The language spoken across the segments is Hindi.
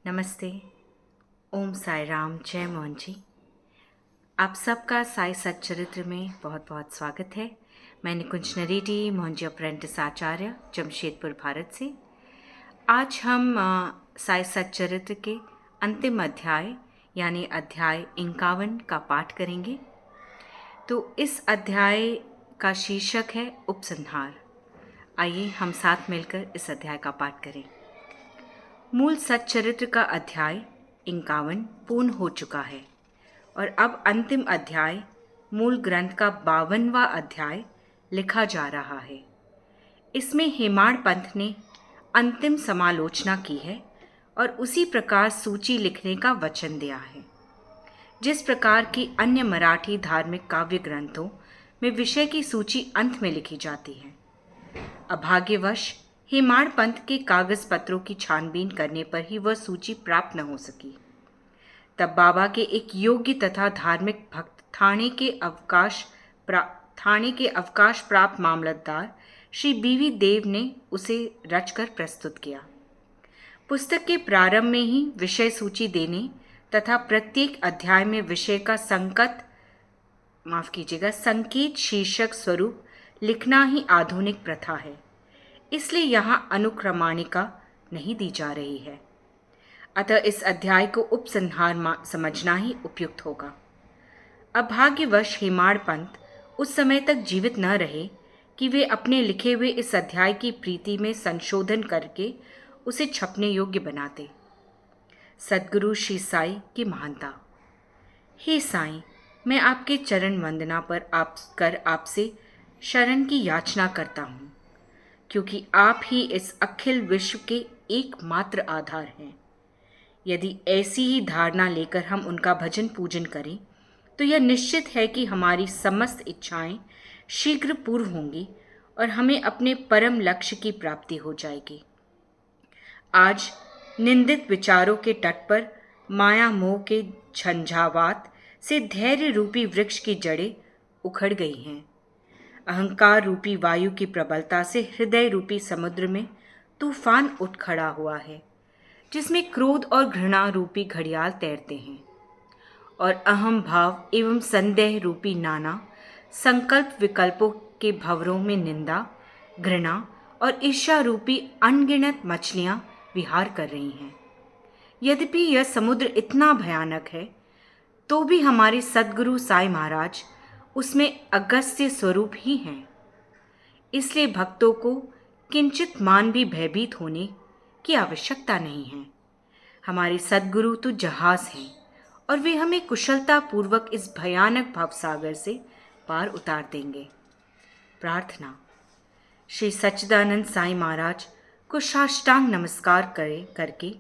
नमस्ते। ओम साई राम, जय मोहन जी। आप सबका साई सच्चरित्र में बहुत बहुत स्वागत है। मैं निकुंज नरेटी, मोहन जी अप्रेंटिस आचार्य, जमशेदपुर, भारत से। आज हम साई सच्चरित्र के अंतिम अध्याय यानी अध्याय 51 का पाठ करेंगे। तो इस अध्याय का शीर्षक है उपसंहार। आइए हम साथ मिलकर इस अध्याय का पाठ करें। मूल सच्चरित्र का अध्याय 51 पूर्ण हो चुका है और अब अंतिम अध्याय मूल ग्रंथ का 52वां अध्याय लिखा जा रहा है। इसमें हेमाड़ पंथ ने अंतिम समालोचना की है और उसी प्रकार सूची लिखने का वचन दिया है, जिस प्रकार की अन्य मराठी धार्मिक काव्य ग्रंथों में विषय की सूची अंत में लिखी जाती है। अभाग्यवश हेमाड़ पंथ के कागज पत्रों की छानबीन करने पर ही वह सूची प्राप्त न हो सकी। तब बाबा के एक योग्य तथा धार्मिक भक्त थाने के अवकाश प्राप्त मामलतदार श्री बीवी देव ने उसे रचकर प्रस्तुत किया। पुस्तक के प्रारंभ में ही विषय सूची देने तथा प्रत्येक अध्याय में विषय का संकेत शीर्षक स्वरूप लिखना ही आधुनिक प्रथा है, इसलिए यहाँ अनुक्रमणिका नहीं दी जा रही है। अतः इस अध्याय को उपसंहार समझना ही उपयुक्त होगा। अभाग्यवश हेमाड़ पंथ उस समय तक जीवित न रहे कि वे अपने लिखे हुए इस अध्याय की प्रीति में संशोधन करके उसे छपने योग्य बनाते। सद्गुरु श्री साई की महानता। हे साईं, मैं आपके चरण वंदना पर आपसे शरण की याचना करता हूँ, क्योंकि आप ही इस अखिल विश्व के एकमात्र आधार हैं। यदि ऐसी ही धारणा लेकर हम उनका भजन पूजन करें तो यह निश्चित है कि हमारी समस्त इच्छाएं शीघ्र पूर्ण होंगी और हमें अपने परम लक्ष्य की प्राप्ति हो जाएगी। आज निंदित विचारों के तट पर माया मोह के झंझावात से धैर्य रूपी वृक्ष की जड़ें उखड़ गई हैं। अहंकार रूपी वायु की प्रबलता से हृदय रूपी समुद्र में तूफान उठ खड़ा हुआ है, जिसमें क्रोध और घृणा रूपी घड़ियाल तैरते हैं और अहम भाव एवं संदेह रूपी नाना संकल्प विकल्पों के भंवरों में निंदा, घृणा और ईर्ष्या रूपी अनगिनत मछलियां विहार कर रही हैं। यद्यपि यह समुद्र इतना भयानक है, तो भी हमारे सद्गुरु साई महाराज उसमें अगस्त्य स्वरूप ही हैं। इसलिए भक्तों को किंचित मान भी भयभीत होने की आवश्यकता नहीं है। हमारे सद्गुरु तो जहाज हैं और वे हमें कुशलता पूर्वक इस भयानक भवसागर से पार उतार देंगे। प्रार्थना। श्री सच्चिदानंद साईं महाराज को साष्टांग नमस्कार करके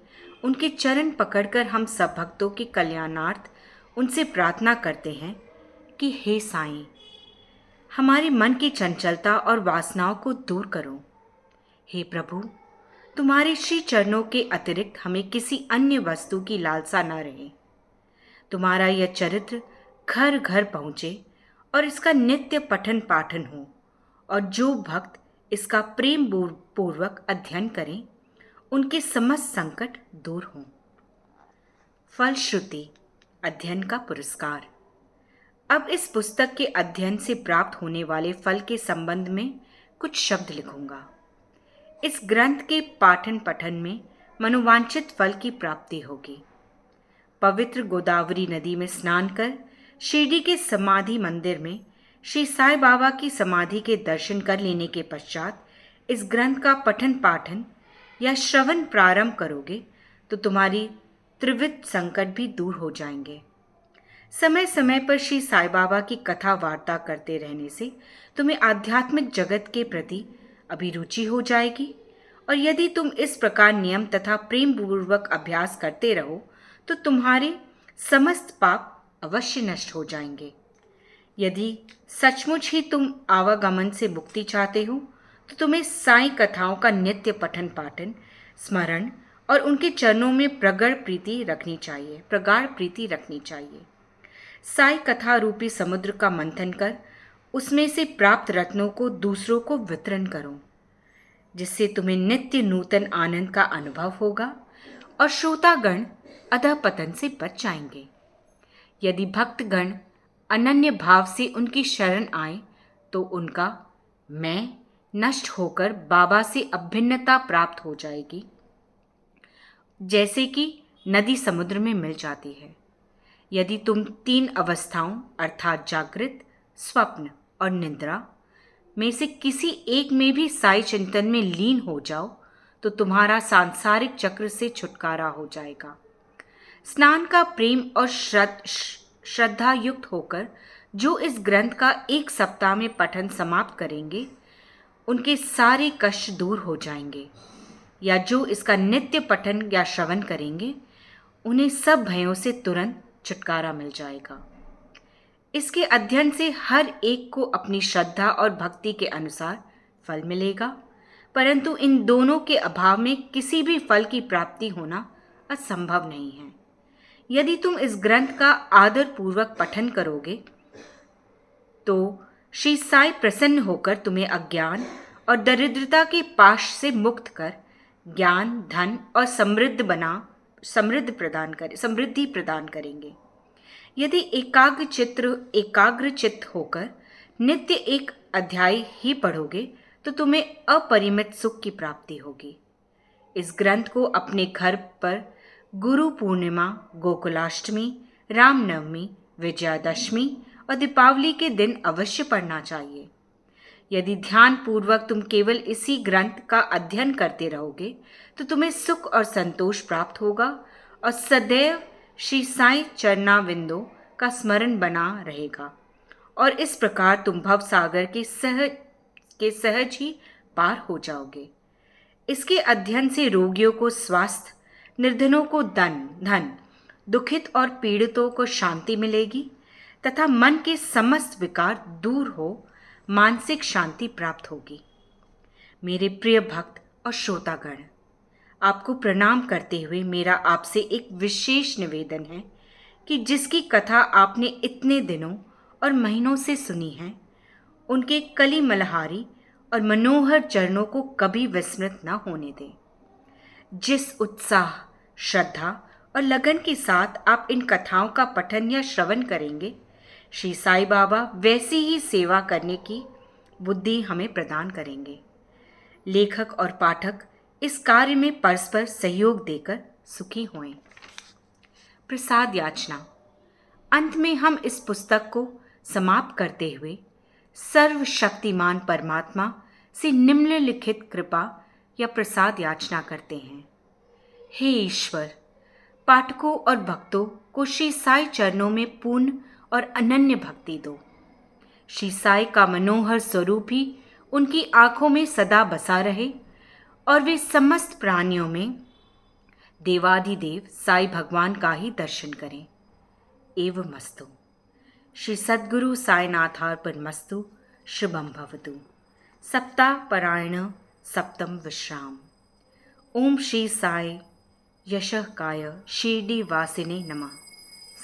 उनके चरण पकड़कर हम सब भक्तों के कल्याणार्थ उनसे प्रार्थना करते हैं कि हे साईं, हमारे मन की चंचलता और वासनाओं को दूर करो। हे प्रभु, तुम्हारे श्री चरणों के अतिरिक्त हमें किसी अन्य वस्तु की लालसा न रहे। तुम्हारा यह चरित्र घर घर पहुँचे और इसका नित्य पठन पाठन हो, और जो भक्त इसका प्रेम पूर्वक अध्ययन करें उनके समस्त संकट दूर हों। फलश्रुति अध्ययन का पुरस्कार। अब इस पुस्तक के अध्ययन से प्राप्त होने वाले फल के संबंध में कुछ शब्द लिखूंगा। इस ग्रंथ के पाठन पठन में मनोवांछित फल की प्राप्ति होगी। पवित्र गोदावरी नदी में स्नान कर शिरडी के समाधि मंदिर में श्री साई बाबा की समाधि के दर्शन कर लेने के पश्चात इस ग्रंथ का पठन पाठन या श्रवण प्रारंभ करोगे तो तुम्हारी त्रिविध संकट भी दूर हो जाएंगे। समय समय पर श्री साई बाबा की कथा वार्ता करते रहने से तुम्हें आध्यात्मिक जगत के प्रति अभिरुचि हो जाएगी, और यदि तुम इस प्रकार नियम तथा प्रेम पूर्वक अभ्यास करते रहो तो तुम्हारे समस्त पाप अवश्य नष्ट हो जाएंगे। यदि सचमुच ही तुम आवागमन से मुक्ति चाहते हो तो तुम्हें साई कथाओं का नित्य पठन पाठन, स्मरण और उनके चरणों में प्रगाढ़ प्रीति रखनी चाहिए। साई कथा रूपी समुद्र का मंथन कर उसमें से प्राप्त रत्नों को दूसरों को वितरण करो, जिससे तुम्हें नित्य नूतन आनंद का अनुभव होगा और श्रोतागण अधःपतन से बच जाएंगे। यदि भक्तगण अनन्य भाव से उनकी शरण आए तो उनका मैं नष्ट होकर बाबा से अभिन्नता प्राप्त हो जाएगी, जैसे कि नदी समुद्र में मिल जाती है। यदि तुम 3 अवस्थाओं अर्थात जागृत, स्वप्न और निद्रा में से किसी एक में भी साई चिंतन में लीन हो जाओ तो तुम्हारा सांसारिक चक्र से छुटकारा हो जाएगा। स्नान का प्रेम और श्रद्धा युक्त होकर जो इस ग्रंथ का 1 सप्ताह में पठन समाप्त करेंगे उनके सारे कष्ट दूर हो जाएंगे, या जो इसका नित्य पठन या श्रवण करेंगे उन्हें सब भयों से तुरंत छुटकारा मिल जाएगा। इसके अध्ययन से हर एक को अपनी श्रद्धा और भक्ति के अनुसार फल मिलेगा, परंतु इन दोनों के अभाव में किसी भी फल की प्राप्ति होना असंभव नहीं है। यदि तुम इस ग्रंथ का आदर पूर्वक पठन करोगे तो श्री साई प्रसन्न होकर तुम्हें अज्ञान और दरिद्रता के पाश से मुक्त कर ज्ञान, धन और समृद्धि प्रदान करेंगे। यदि एकाग्र चित्त होकर नित्य एक अध्याय ही पढ़ोगे तो तुम्हें अपरिमित सुख की प्राप्ति होगी। इस ग्रंथ को अपने घर पर गुरु पूर्णिमा, गोकुलाष्टमी, रामनवमी, विजयादशमी और दीपावली के दिन अवश्य पढ़ना चाहिए। यदि ध्यान पूर्वक तुम केवल इसी ग्रंथ का अध्ययन करते रहोगे तो तुम्हें सुख और संतोष प्राप्त होगा और सदैव श्री साई चरणाविंदों का स्मरण बना रहेगा, और इस प्रकार तुम भव सागर के सहज ही पार हो जाओगे। इसके अध्ययन से रोगियों को स्वास्थ्य, निर्धनों को धन, दुखित और पीड़ितों को शांति मिलेगी तथा मन के समस्त विकार दूर हो मानसिक शांति प्राप्त होगी। मेरे प्रिय भक्त और श्रोतागण, आपको प्रणाम करते हुए मेरा आपसे एक विशेष निवेदन है कि जिसकी कथा आपने इतने दिनों और महीनों से सुनी है, उनके कली मलहारी और मनोहर चरणों को कभी विस्मृत न होने दें। जिस उत्साह, श्रद्धा और लगन के साथ आप इन कथाओं का पठन या श्रवण करेंगे, श्री साई बाबा वैसी ही सेवा करने की बुद्धि हमें प्रदान करेंगे। लेखक और पाठक इस कार्य में परस्पर सहयोग देकर सुखी होएं। प्रसाद याचना। अंत में हम इस पुस्तक को समाप्त करते हुए सर्वशक्तिमान परमात्मा से निम्नलिखित कृपा या प्रसाद याचना करते हैं। हे ईश्वर, पाठकों और भक्तों को श्री साई चरणों में पूर्ण और अनन्य भक्ति दो। श्री साई का मनोहर स्वरूप ही उनकी आंखों में सदा बसा रहे और वे समस्त प्राणियों में देवाधिदेव साई भगवान का ही दर्शन करें। एवमस्तु। श्री सद्गुरु साईनाथार्पणमस्तु। शुभम भवतु। सप्ताह परायण सप्तम विश्राम। ओम श्री साई यशः काय शिरडी वासिने नमः।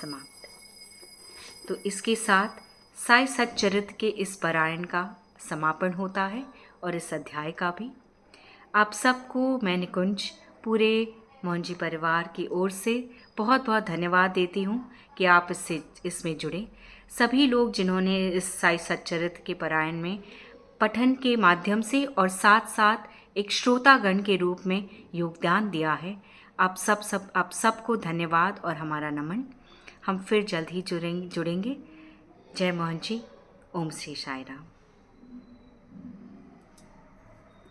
समाप्त। तो इसके साथ साई सच्चरित्र के इस पारायण का समापन होता है और इस अध्याय का भी। आप सबको मैं निकुंज पूरे मोहनजी परिवार की ओर से बहुत बहुत धन्यवाद देती हूँ कि आप इसमें जुड़े। सभी लोग जिन्होंने इस साई सच्चरित्र के पारायण में पठन के माध्यम से और साथ साथ एक श्रोतागण के रूप में योगदान दिया है, आप सबको धन्यवाद और हमारा नमन। हम फिर जल्द ही जुड़ेंगे। जय मोहन जी। ओम श्री साई राम।